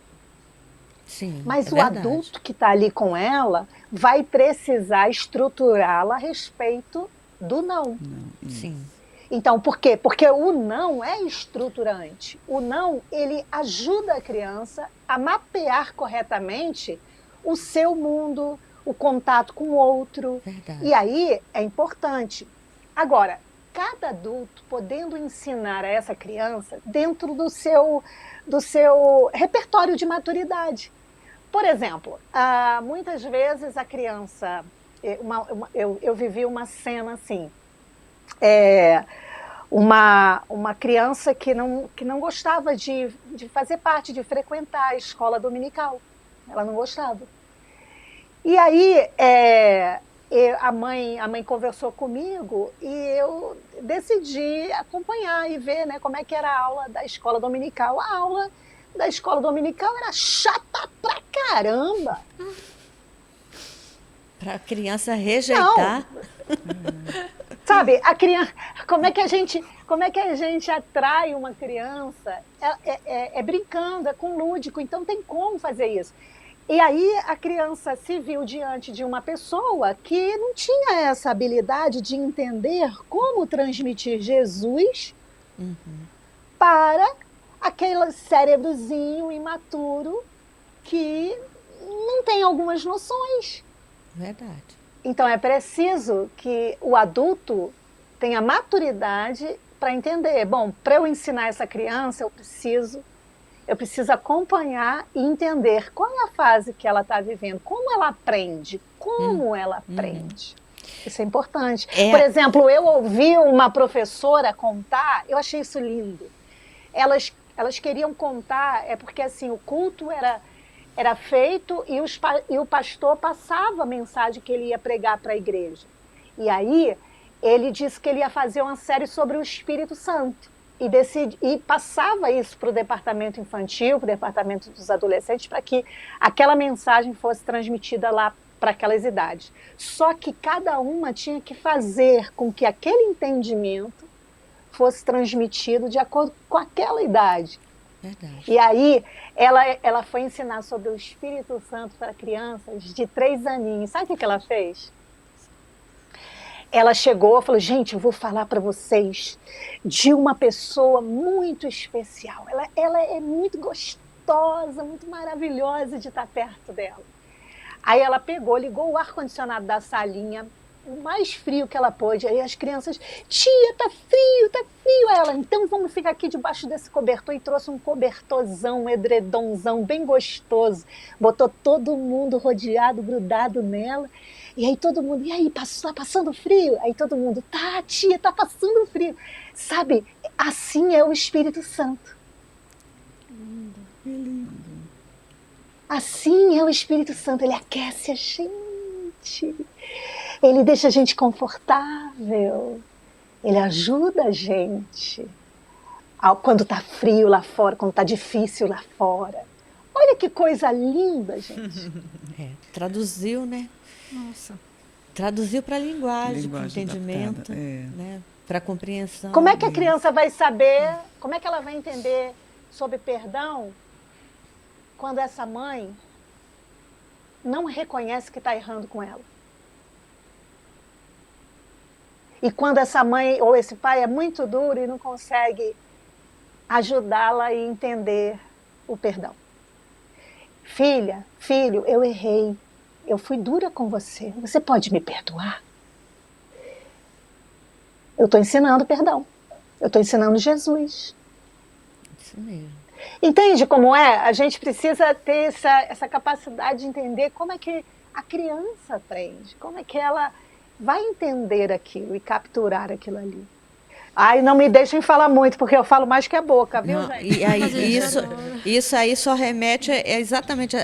Sim, mas o verdade. adulto que está ali com ela vai precisar estruturá-la a respeito do não. Sim. Então, por quê? Porque o não é estruturante. O não, ele ajuda a criança a mapear corretamente o seu mundo, o contato com o outro. Verdade. E aí é importante. Agora, cada adulto podendo ensinar a essa criança dentro do seu repertório de maturidade. Por exemplo, muitas vezes a criança... Eu vivi uma cena assim... Uma criança que não gostava de fazer parte, de frequentar a escola dominical. Ela não gostava. E aí a mãe conversou comigo e eu decidi acompanhar e ver, né, como é que era a aula da escola dominical. A aula da escola dominical era chata pra caramba. Para a criança rejeitar. Sabe, a criança, como é que a gente atrai uma criança? É brincando, é com lúdico, então tem como fazer isso. E aí a criança se viu diante de uma pessoa que não tinha essa habilidade de entender como transmitir Jesus para aquele cérebrozinho imaturo que não tem algumas noções. Verdade. Então é preciso que o adulto tenha maturidade para entender. Bom, para eu ensinar essa criança, eu preciso acompanhar e entender qual é a fase que ela está vivendo, como ela aprende, ela aprende. Isso é importante. Por exemplo, eu ouvi uma professora contar, eu achei isso lindo. Elas queriam contar, porque assim, o culto era feito e o pastor passava a mensagem que ele ia pregar para a igreja. E aí ele disse que ele ia fazer uma série sobre o Espírito Santo. E passava isso para o departamento infantil, para o departamento dos adolescentes, para que aquela mensagem fosse transmitida lá para aquelas idades. Só que cada uma tinha que fazer com que aquele entendimento fosse transmitido de acordo com aquela idade. Verdade. E aí ela foi ensinar sobre o Espírito Santo para crianças de 3 aninhos. Sabe o que ela fez? Ela chegou e falou, gente, eu vou falar para vocês de uma pessoa muito especial. Ela é muito gostosa, muito maravilhosa de estar perto dela. Aí ela pegou, ligou o ar-condicionado da salinha, o mais frio que ela pôde. Aí as crianças, tia, tá frio, tá frio. Aí ela, então vamos ficar aqui debaixo desse cobertor. E trouxe um cobertorzão, um edredomzão bem gostoso. Botou todo mundo rodeado, grudado nela. E aí todo mundo, e aí, tá passando frio? Aí todo mundo, tá, tia, tá passando frio. Sabe, assim é o Espírito Santo. Que lindo. Assim é o Espírito Santo, ele aquece a gente. Ele deixa a gente confortável. Ele ajuda a gente. Quando tá frio lá fora, quando tá difícil lá fora. Olha que coisa linda, gente. Traduziu, né? Nossa. Traduziu para a linguagem, para o Linguagem entendimento, adaptada, é. né? Para a compreensão. Como é que a criança vai saber, como é que ela vai entender sobre perdão quando essa mãe não reconhece que está errando com ela? E quando essa mãe ou esse pai é muito duro e não consegue ajudá-la a entender o perdão. Filha, filho, eu errei. Eu fui dura com você. Você pode me perdoar? Eu estou ensinando perdão. Eu estou ensinando Jesus. Isso mesmo. Entende como é? A gente precisa ter essa capacidade de entender como é que a criança aprende, como é que ela vai entender aquilo e capturar aquilo ali. Ai, não me deixem falar muito, porque eu falo mais que a boca, viu, Não, gente? e aí, Mas ele isso aí só remete exatamente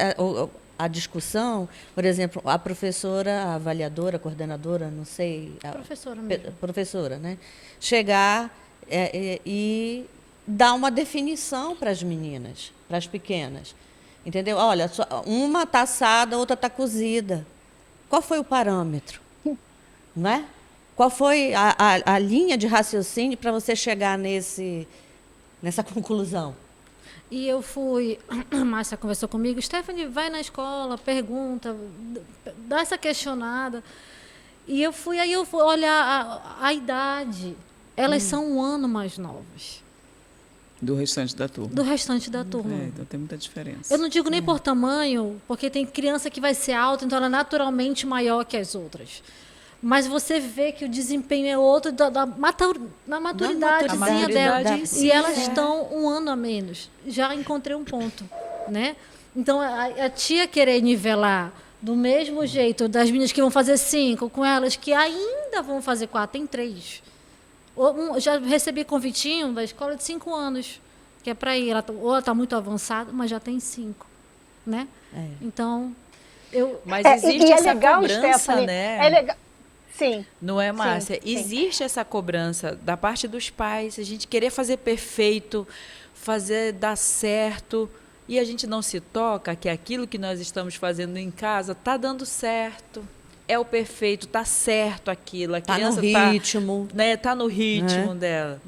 a discussão, por exemplo, a professora, a avaliadora, a coordenadora, não sei, Professora mesmo. professora, né? Chegar e dar uma definição para as meninas, para as pequenas, entendeu? Olha, uma está assada, a outra está cozida. Qual foi o parâmetro, não é? Qual foi a linha de raciocínio para você chegar nessa conclusão? E eu fui, a Márcia conversou comigo, Stephanie, vai na escola, pergunta, dá essa questionada. E eu fui olhar a idade. Elas são um ano mais novas Do restante da turma. do restante da turma. Então tem muita diferença. Eu não digo nem por tamanho, porque tem criança que vai ser alta, então ela é naturalmente maior que as outras. Mas você vê que o desempenho é outro na maturidadezinha maturidade dela. em si, E elas estão um ano a menos. Já encontrei um ponto, né? Então, a tia querer nivelar do mesmo jeito das meninas que vão fazer 5, com elas que ainda vão fazer 4, tem 3. Já recebi convitinho da escola de 5 anos, que é para ir. Ou ela está muito avançada, mas já tem 5, né? Então, Mas existe e é essa legal, cobrança, Stephanie, né? É legal. Sim. Não é, Márcia? Sim. Existe essa cobrança da parte dos pais, a gente querer fazer perfeito, fazer dar certo, e a gente não se toca que aquilo que nós estamos fazendo em casa está dando certo. É o perfeito, está certo aquilo. A criança no ritmo. Está no ritmo dela.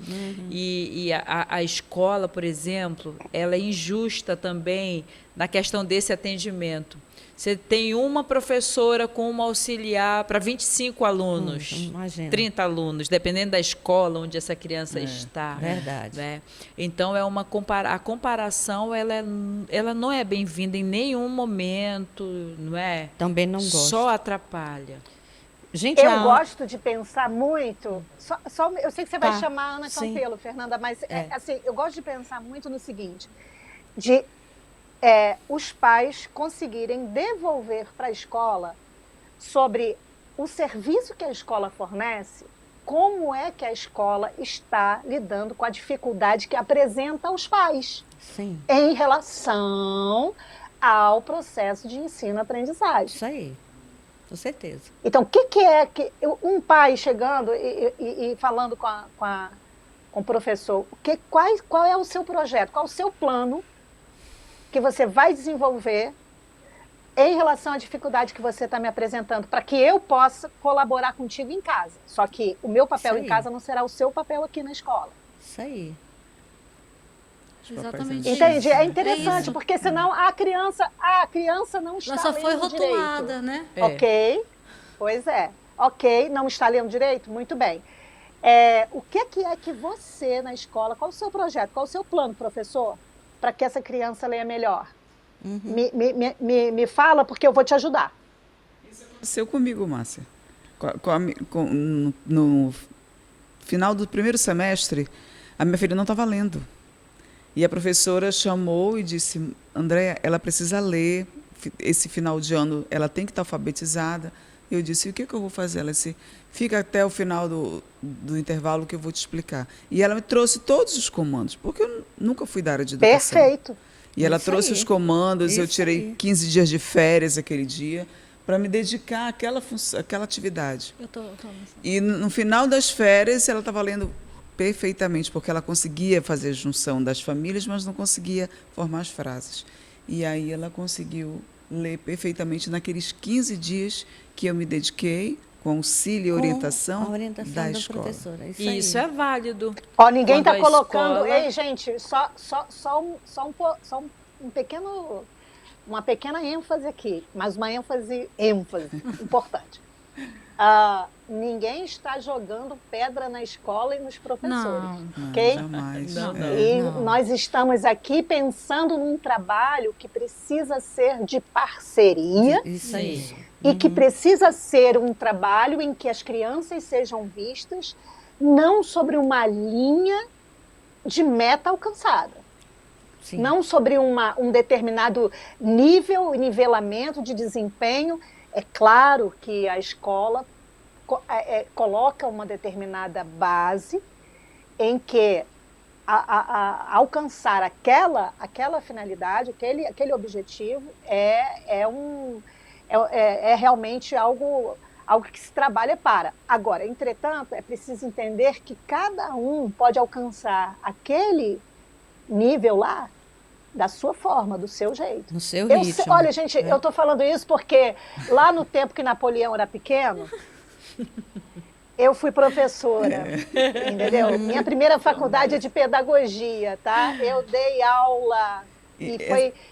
E a escola, por exemplo, ela é injusta também na questão desse atendimento. Você tem uma professora com uma auxiliar para 25 alunos, imagina. 30 alunos, dependendo da escola onde essa criança está. Verdade. Né? Então, a comparação ela não é bem-vinda em nenhum momento, não é? Também não gosto. Só atrapalha. Gente, Eu gosto de pensar muito. Eu sei que você vai Tá, chamar a Ana sim. Campelo, Fernanda, mas assim, eu gosto de pensar muito no seguinte: de os pais conseguirem devolver para a escola sobre o serviço que a escola fornece, como é que a escola está lidando com a dificuldade que apresenta aos pais Sim. em relação ao processo de ensino-aprendizagem. Isso aí, com certeza. Então, o que é que um pai chegando e falando com o professor, qual é o seu projeto, qual é o seu plano que você vai desenvolver em relação à dificuldade que você está me apresentando, para que eu possa colaborar contigo em casa. Só que o meu papel em casa não será o seu papel aqui na escola. Isso aí. exatamente Entende? isso. É interessante, isso. porque senão a criança não está Ela só foi lendo rotulada, direito. né? Ok, pois é. Ok, não está lendo direito? Muito bem. O que é que você, na escola, qual o seu projeto, qual o seu plano, professor, para que essa criança leia melhor? Me fala, porque eu vou te ajudar. Isso aconteceu comigo, Márcia. No final do primeiro semestre, a minha filha não estava lendo. E a professora chamou e disse, Andréa, ela precisa ler, esse final de ano ela tem que estar alfabetizada. Eu disse, o que eu vou fazer? Ela disse, fica até o final do intervalo que eu vou te explicar. E ela me trouxe todos os comandos, porque eu nunca fui da área de educação. Perfeito. E ela Isso trouxe aí. os comandos, eu Isso tirei aí. 15 dias de férias aquele dia para me dedicar àquela atividade. Eu tô E no final das férias, ela estava lendo perfeitamente, porque ela conseguia fazer a junção das famílias, mas não conseguia formar as frases. E aí ela conseguiu ler perfeitamente naqueles 15 dias que eu me dediquei, com auxílio e Com orientação, a orientação da da escola. professora. Isso é válido. Ó, ninguém Quando está a colocando. escola- Ei, gente, só um pequeno, uma pequena ênfase aqui, mas uma ênfase importante. Ninguém está jogando pedra na escola e nos professores, Não. ok? Jamais. Não, não. E Não. nós estamos aqui pensando num trabalho que precisa ser de parceria Isso aí. e que precisa ser um trabalho em que as crianças sejam vistas não sobre uma linha de meta alcançada, Sim. não sobre um determinado nível e nivelamento de desempenho. É claro que a escola coloca uma determinada base em que alcançar aquela finalidade, aquele objetivo é realmente algo que se trabalha para. Agora, entretanto, é preciso entender que cada um pode alcançar aquele nível lá da sua forma, do seu jeito. No seu Eu ritmo. olha, gente, eu estou falando isso porque lá no tempo que Napoleão era pequeno, eu fui professora, entendeu? Minha primeira faculdade é de pedagogia, tá? Eu dei aula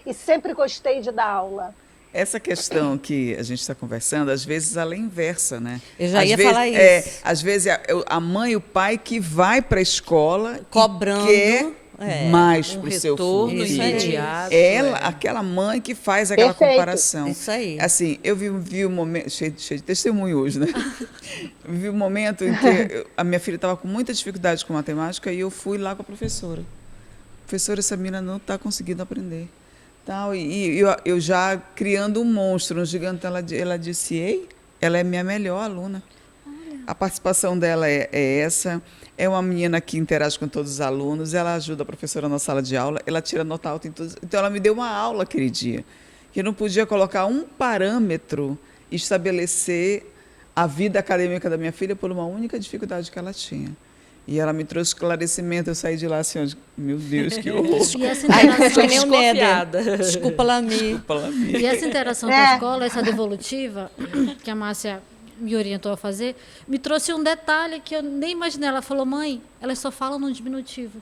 e sempre gostei de dar aula. Essa questão que a gente está conversando, às vezes ela é inversa, né? Eu já Às ia vezes, falar isso. Às vezes a mãe e o pai que vai para a escola Cobrando, e quer mais Um para o seu retorno filho. imediato. Ela, aquela mãe que faz aquela Perfeito. comparação. Isso aí. Assim, eu vi um momento, cheio de testemunho hoje, né? Vi um momento em que a minha filha estava com muita dificuldade com matemática e eu fui lá com a professora. Professora, essa menina não está conseguindo aprender. Tal, e eu já criando um monstro, um gigante, ela disse, ei, ela é minha melhor aluna. A participação dela é essa. É uma menina que interage com todos os alunos, ela ajuda a professora na sala de aula, ela tira nota alta em tudo. Então, ela me deu uma aula aquele dia, que eu não podia colocar um parâmetro e estabelecer a vida acadêmica da minha filha por uma única dificuldade que ela tinha. E ela me trouxe esclarecimento, eu saí de lá assim, meu Deus, que horror. E essa Aí interação, foi nem o Desconfiada. Néder. Desculpa, Lami. e essa interação com a escola, essa devolutiva, que a Márcia me orientou a fazer, me trouxe um detalhe que eu nem imaginei. Ela falou, mãe, elas só falam no diminutivo.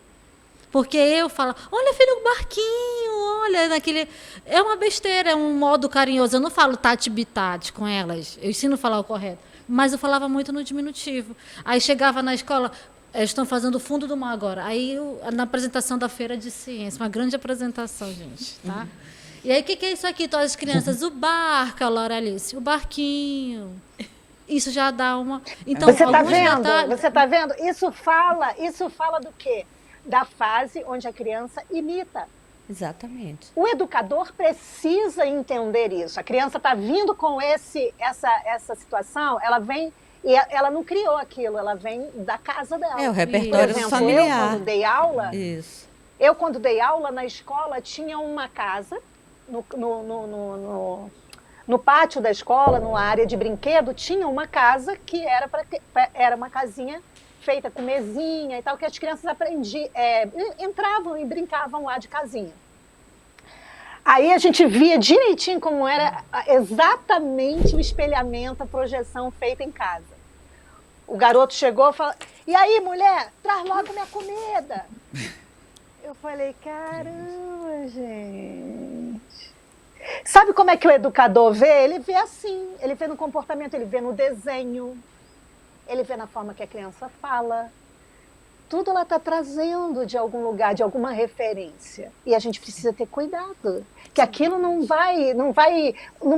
Porque eu falo, olha, filho, o barquinho, olha, naquele... É uma besteira, é um modo carinhoso. Eu não falo tati-bitate com elas, eu ensino a falar o correto. Mas eu falava muito no diminutivo. Aí chegava na escola, eles estão fazendo o fundo do mar agora. Aí, na apresentação da Feira de Ciência, uma grande apresentação, gente, tá? E aí, o que é isso aqui? Todas as crianças, o barco, a Laura Alice, o barquinho... Isso já dá uma... Então, Você está alguns vendo? detalhes- Você está vendo? Isso fala do quê? Da fase onde a criança imita. Exatamente. O educador precisa entender isso. A criança está vindo com essa situação, ela vem e ela não criou aquilo, ela vem da casa dela. É o Por repertório exemplo, familiar. eu quando dei aula, Isso. na escola tinha uma casa no pátio da escola, numa área de brinquedo, tinha uma casa que era uma casinha feita com mesinha e tal, que as crianças entravam e brincavam lá de casinha. Aí a gente via direitinho como era exatamente o espelhamento, a projeção feita em casa. O garoto chegou e falou, e aí, mulher, traz logo minha comida. Eu falei, caramba, gente... Sabe como é que o educador vê? Ele vê assim, ele vê no comportamento, ele vê no desenho, ele vê na forma que a criança fala. Tudo ela está trazendo de algum lugar, de alguma referência. E a gente precisa ter cuidado, que aquilo não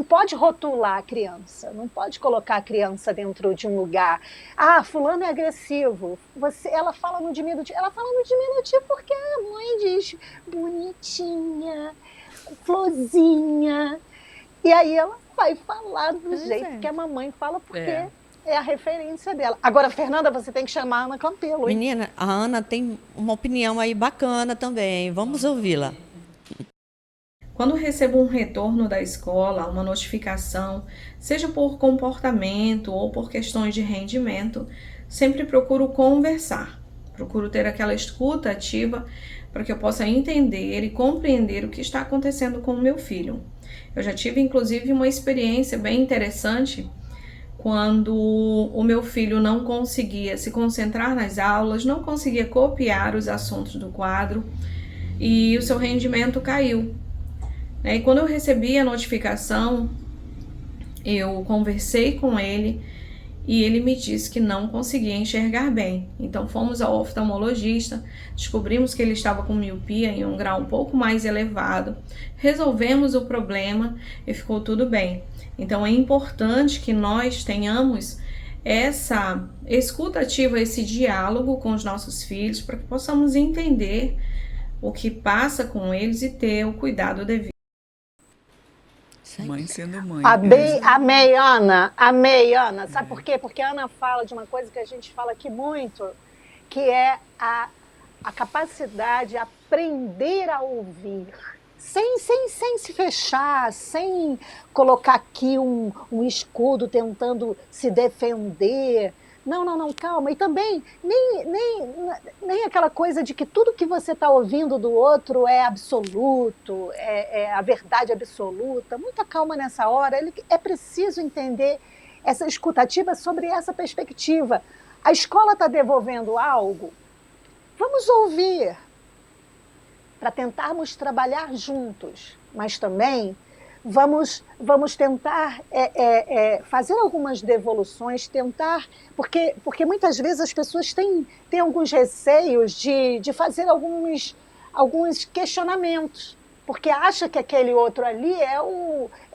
pode rotular a criança, não pode colocar a criança dentro de um lugar. Ah, fulano é agressivo. Ela fala no diminutivo. Ela fala no diminutivo porque a mãe diz bonitinha, florzinha. E aí vai falar do Pois jeito é. que a mamãe fala, porque É. é a referência dela. Agora, Fernanda, você tem que chamar a Ana Campelo, hein? Menina, a Ana tem uma opinião aí bacana também. Vamos ouvi-la. Quando recebo um retorno da escola, uma notificação, seja por comportamento ou por questões de rendimento, sempre procuro conversar. Procuro ter aquela escuta ativa para que eu possa entender e compreender o que está acontecendo com o meu filho. Eu já tive, inclusive, uma experiência bem interessante quando o meu filho não conseguia se concentrar nas aulas, não conseguia copiar os assuntos do quadro e o seu rendimento caiu. E quando eu recebi a notificação, eu conversei com ele e ele me disse que não conseguia enxergar bem. Então fomos ao oftalmologista, descobrimos que ele estava com miopia em um grau um pouco mais elevado, resolvemos o problema e ficou tudo bem. Então é importante que nós tenhamos essa escuta ativa, esse diálogo com os nossos filhos, para que possamos entender o que passa com eles e ter o cuidado devido. Mãe sendo mãe. Amei, Ana. Amei, Ana. Sabe por quê? Porque a Ana fala de uma coisa que a gente fala aqui muito, que é a capacidade de aprender a ouvir. Sem se fechar, sem colocar aqui um escudo tentando se defender. Não, calma. E também, nem aquela coisa de que tudo que você está ouvindo do outro é absoluto, é a verdade absoluta. Muita calma nessa hora. É preciso entender essa escutativa sobre essa perspectiva. A escola está devolvendo algo? Vamos ouvir, para tentarmos trabalhar juntos, mas também vamos tentar fazer algumas devoluções, porque muitas vezes as pessoas têm alguns receios de fazer alguns questionamentos, porque acha que aquele outro ali é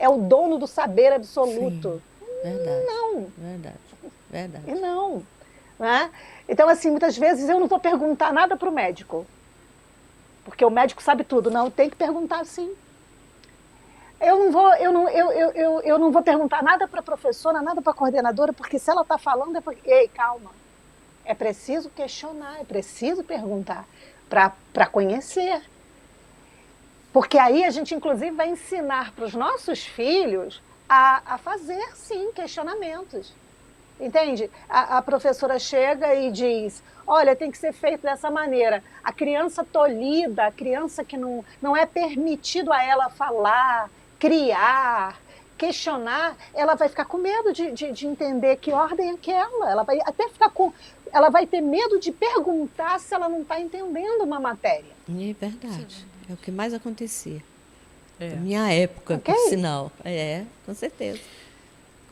o dono do saber absoluto. Sim, verdade. Não. Verdade. E não. Né? Então, assim, muitas vezes eu não vou perguntar nada para o médico, porque o médico sabe tudo. Não, tem que perguntar sim. Eu não vou perguntar nada para a professora, nada para a coordenadora, porque se ela está falando é porque... Ei, calma. É preciso questionar, é preciso perguntar para conhecer. Porque aí a gente, inclusive, vai ensinar para os nossos filhos a fazer, sim, questionamentos. Entende? A professora chega e diz, olha, tem que ser feito dessa maneira. A criança tolhida, a criança que não é permitido a ela falar, criar, questionar, ela vai ficar com medo de entender que ordem é aquela. Ela vai ter medo de perguntar se ela não está entendendo uma matéria. É verdade. É o que mais acontecia. É. Na minha época, Ok. por sinal. Com certeza.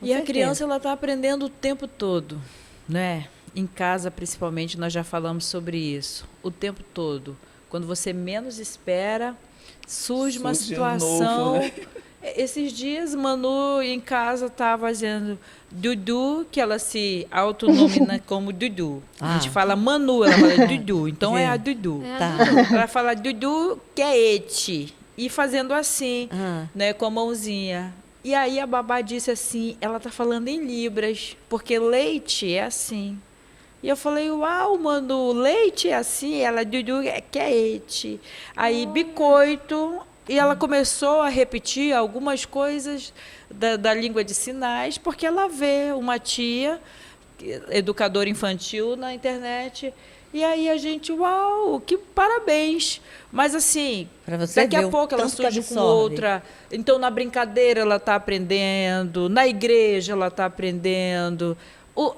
E a criança ela está aprendendo o tempo todo, né? Em casa, principalmente, nós já falamos sobre isso. O tempo todo. Quando você menos espera, surge uma Surge um situação. novo, né? Esses dias, Manu em casa estava dizendo Dudu, que ela se autonomina como Dudu. A gente fala Manu, ela fala Dudu. Então é a Dudu. Tá. Ela fala Dudu, que é ete. E fazendo assim, né, com a mãozinha. E aí a babá disse assim, ela tá falando em libras, porque leite é assim. E eu falei, uau, Manu, leite é assim? Ela, Dudu, que é ete. Aí, bicoito, e ela começou a repetir algumas coisas da língua de sinais, porque ela vê uma tia, educadora infantil na internet, e aí a gente, uau, que parabéns. Mas assim, Pra você daqui ver a o pouco ela tanto que surge com absorve. outra. Então, na brincadeira ela está aprendendo, na igreja ela está aprendendo.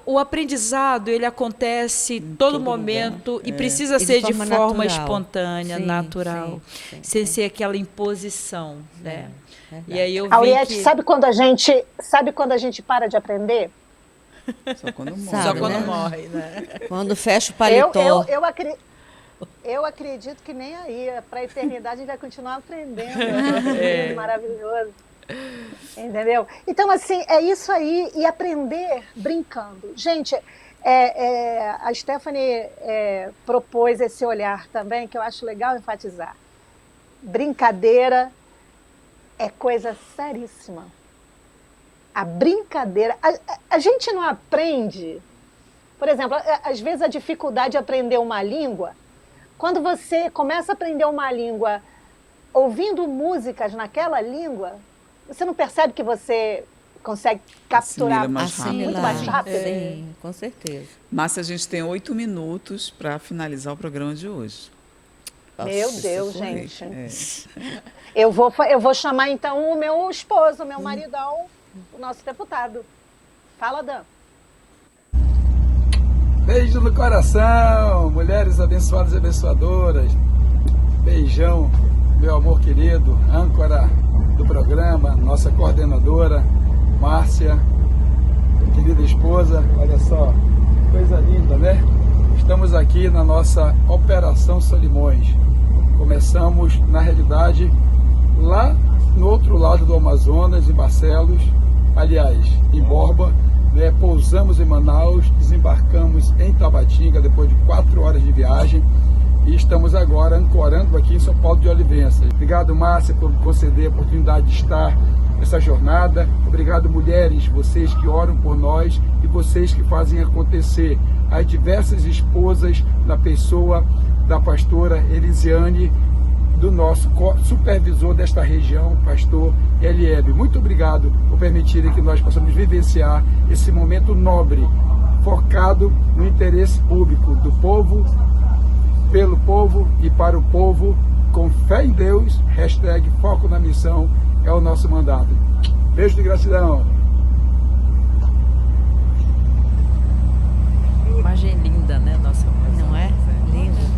O aprendizado, ele acontece todo todo momento lugar. e precisa E de ser de forma forma natural. espontânea, Sim, natural, sim, sem ser aquela imposição, né? verdade. E aí eu vi Auriette, que sabe quando a gente para de aprender? Só quando morre. Sabe, só quando né? morre, né? Quando fecha o paletó. Eu acredito que nem aí, para a eternidade a gente vai continuar aprendendo. É maravilhoso. Entendeu? Então, assim, é isso aí, e aprender brincando. Gente, a Stephanie propôs esse olhar também, que eu acho legal enfatizar. Brincadeira é coisa seríssima. A brincadeira. A gente não aprende. Por exemplo, às vezes a dificuldade de aprender uma língua, quando você começa a aprender uma língua ouvindo músicas naquela língua, você não percebe que você consegue capturar Assimila mais rápido. muito mais rápido? Sim, com certeza. Márcia, a gente tem 8 minutos para finalizar o programa de hoje. Meu Nossa, Deus, Foi. gente. É. Eu vou chamar então o meu esposo, o meu maridão, o nosso deputado. Fala, Dan. Beijo no coração, mulheres abençoadas e abençoadoras. Beijão, meu amor querido, âncora do programa, nossa coordenadora, Márcia, querida esposa. Olha só, coisa linda, né? Estamos aqui na nossa Operação Solimões. Começamos, na realidade, lá no outro lado do Amazonas, em Barcelos, aliás, em Borba, né? Pousamos em Manaus, desembarcamos em Tabatinga depois de 4 horas de viagem e estamos agora ancorando aqui em São Paulo de Olivença. Obrigado, Márcia, por conceder a oportunidade de estar nessa jornada. Obrigado, mulheres, vocês que oram por nós e vocês que fazem acontecer. As diversas esposas da pessoa da pastora Elisiane, do nosso supervisor desta região, pastor Eliebe. Muito obrigado por permitirem que nós possamos vivenciar esse momento nobre, focado no interesse público do povo, pelo povo e para o povo, com fé em Deus, #foco na missão, é o nosso mandato. Beijo de gratidão. Imagem linda, né, nossa moça? Não é? Lindo.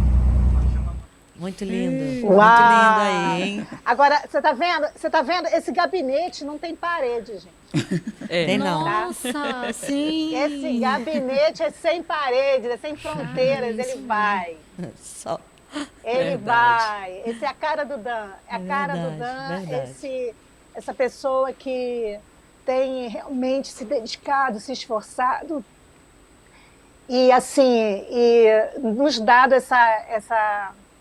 Muito lindo. Uau! Muito lindo aí, hein? Agora, você tá vendo? Você tá vendo? Esse gabinete não tem parede, gente. Tem não. Nossa, sim. Esse gabinete é sem paredes, é sem fronteiras, ele vai. Só. Ele Verdade. vai. Esse é a cara do Dan. É a cara do Verdade, Dan. verdade. Essa pessoa que tem realmente se dedicado, se esforçado e assim, nos dado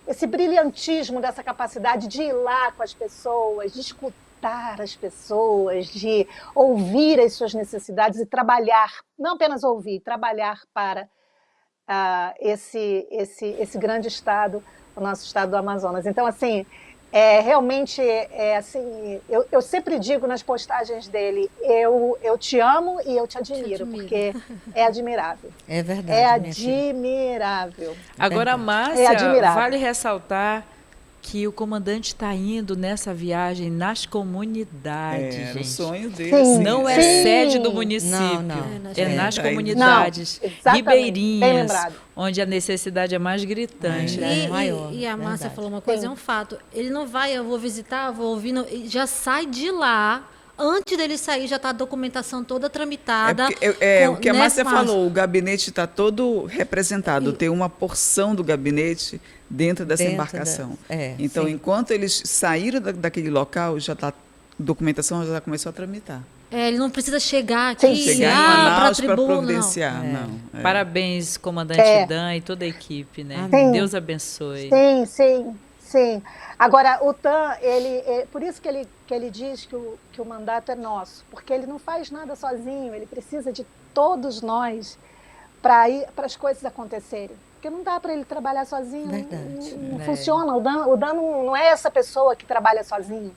esse brilhantismo dessa capacidade de ir lá com as pessoas, de escutar as pessoas, de ouvir as suas necessidades e trabalhar, não apenas ouvir, trabalhar para esse grande estado, o nosso estado do Amazonas. Então, assim, realmente, assim, eu sempre digo nas postagens dele, eu te amo e eu te admiro, porque é admirável. É verdade. É minha filha. admirável. Agora, Verdade. Márcia, É admirável. vale ressaltar que o comandante está indo nessa viagem nas comunidades, Era o gente. sonho dele. Sim. Não é Sim. sede do município, Não. é nas É. comunidades Não, exatamente. Bem ribeirinhas, lembrado. onde a necessidade é mais gritante. É maior, E a Márcia verdade. falou uma coisa, Sim. é um fato. Ele não vai, eu vou visitar, vou ouvir, não, ele já sai de lá. Antes dele sair, já está a documentação toda tramitada. O que a Márcia Márcia? falou, o gabinete está todo representado, tem uma porção do gabinete dentro dessa Dentro embarcação. Então, sim. enquanto eles saíram daquele local, já tá, a documentação já começou a tramitar. Ele não precisa chegar aqui, Sim, Chegar em para a Manaus para tribuna. providenciar, não. Parabéns, comandante Dan e toda a equipe, né? Sim. Deus abençoe. Sim. Agora, o TAM, por isso que ele diz que o mandato é nosso, porque ele não faz nada sozinho, ele precisa de todos nós para as coisas acontecerem. Porque não dá para ele trabalhar sozinho, Verdade. não funciona. O Dan não é essa pessoa que trabalha sozinho.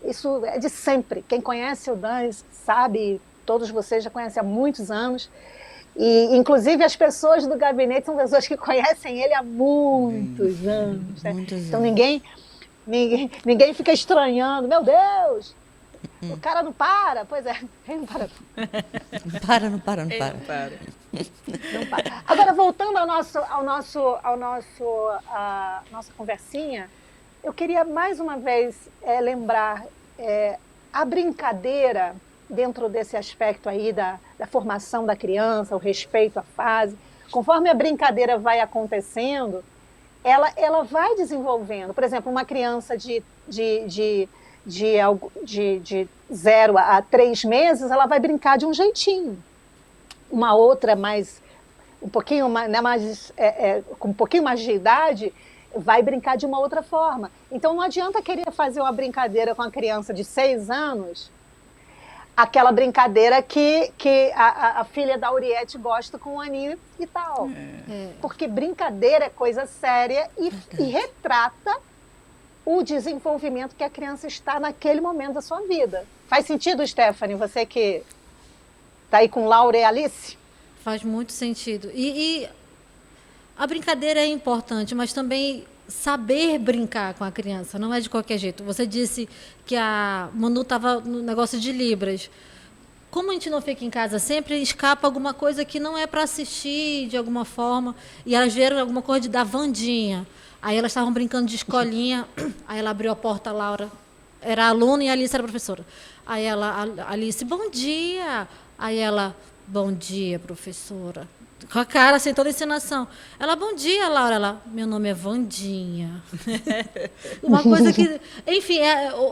Isso é de sempre. Quem conhece o Dan sabe, todos vocês já conhecem há muitos anos. E, inclusive, as pessoas do gabinete são pessoas que conhecem ele há muitos anos. Né? Muitos Então, anos. ninguém fica estranhando. Meu Deus, o cara não para. Pois é, ele não para. Não para. Não para. Agora, voltando à nossa conversinha, eu queria mais uma vez lembrar a brincadeira dentro desse aspecto aí da formação da criança, o respeito à fase. Conforme a brincadeira vai acontecendo, ela vai desenvolvendo. Por exemplo, uma criança de 0 a 3 meses, ela vai brincar de um jeitinho. Uma outra com um pouquinho mais de idade, vai brincar de uma outra forma. Então, não adianta querer fazer uma brincadeira com a criança de 6 anos aquela brincadeira que a filha da Auriette gosta com o Aninho e tal. Porque brincadeira é coisa séria e retrata o desenvolvimento que a criança está naquele momento da sua vida. Faz sentido, Stephanie, você que está aí com Laura e Alice? Faz muito sentido. E a brincadeira é importante, mas também saber brincar com a criança, não é de qualquer jeito. Você disse que a Manu estava no negócio de Libras. Como a gente não fica em casa sempre, escapa alguma coisa que não é para assistir de alguma forma. E elas viram alguma coisa da Wandinha. Aí elas estavam brincando de escolinha. Aí ela abriu a porta, a Laura era aluna e a Alice era professora. Aí a Alice, bom dia. Aí ela, bom dia, professora. Com a cara, assim, toda a encenação. Ela, bom dia, Laura. Ela, meu nome é Wandinha. Uma coisa que... Enfim,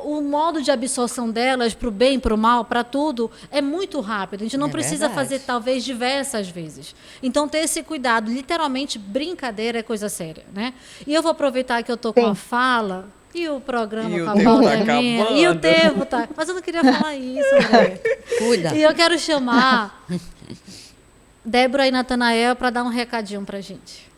o modo de absorção delas, para o bem, para o mal, para tudo, é muito rápido. A gente não precisa fazer, talvez, diversas vezes. Então, ter esse cuidado. Literalmente, brincadeira é coisa séria, né? E eu vou aproveitar que eu estou com a fala... E o programa com a pandemia. E o tempo tá... Mas eu não queria falar isso, André. Cuida. E eu quero chamar... Débora e Natanael para dar um recadinho para a gente.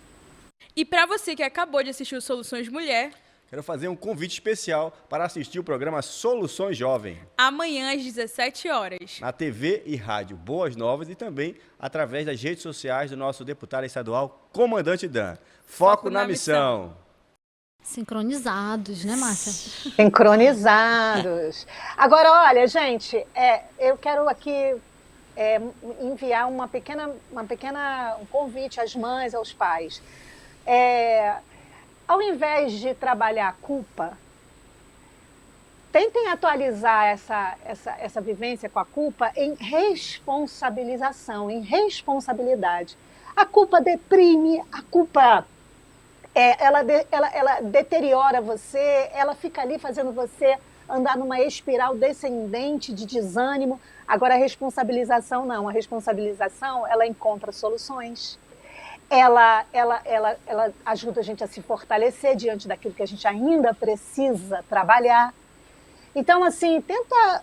E para você que acabou de assistir o Soluções Mulher, quero fazer um convite especial para assistir o programa Soluções Jovem. Amanhã às 17 horas. Na TV e rádio Boas Novas e também através das redes sociais do nosso deputado estadual, Comandante Dan. Foco na missão. Sincronizados, né, Márcia? Sincronizados. Agora, olha, gente, eu quero aqui... enviar um convite às mães, aos pais. Ao invés de trabalhar a culpa, tentem atualizar essa vivência com a culpa em responsabilização, em responsabilidade. A culpa deprime, a culpa ela deteriora você, ela fica ali fazendo você andar numa espiral descendente de desânimo. Agora, a responsabilização não. A responsabilização, ela encontra soluções. Ela ajuda a gente a se fortalecer diante daquilo que a gente ainda precisa trabalhar. Então, assim, tenta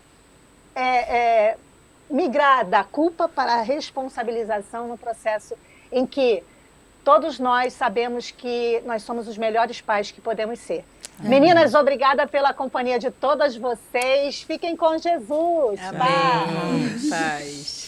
migrar da culpa para a responsabilização no processo em que todos nós sabemos que nós somos os melhores pais que podemos ser. Meninas, obrigada pela companhia de todas vocês. Fiquem com Jesus. Amém. Paz.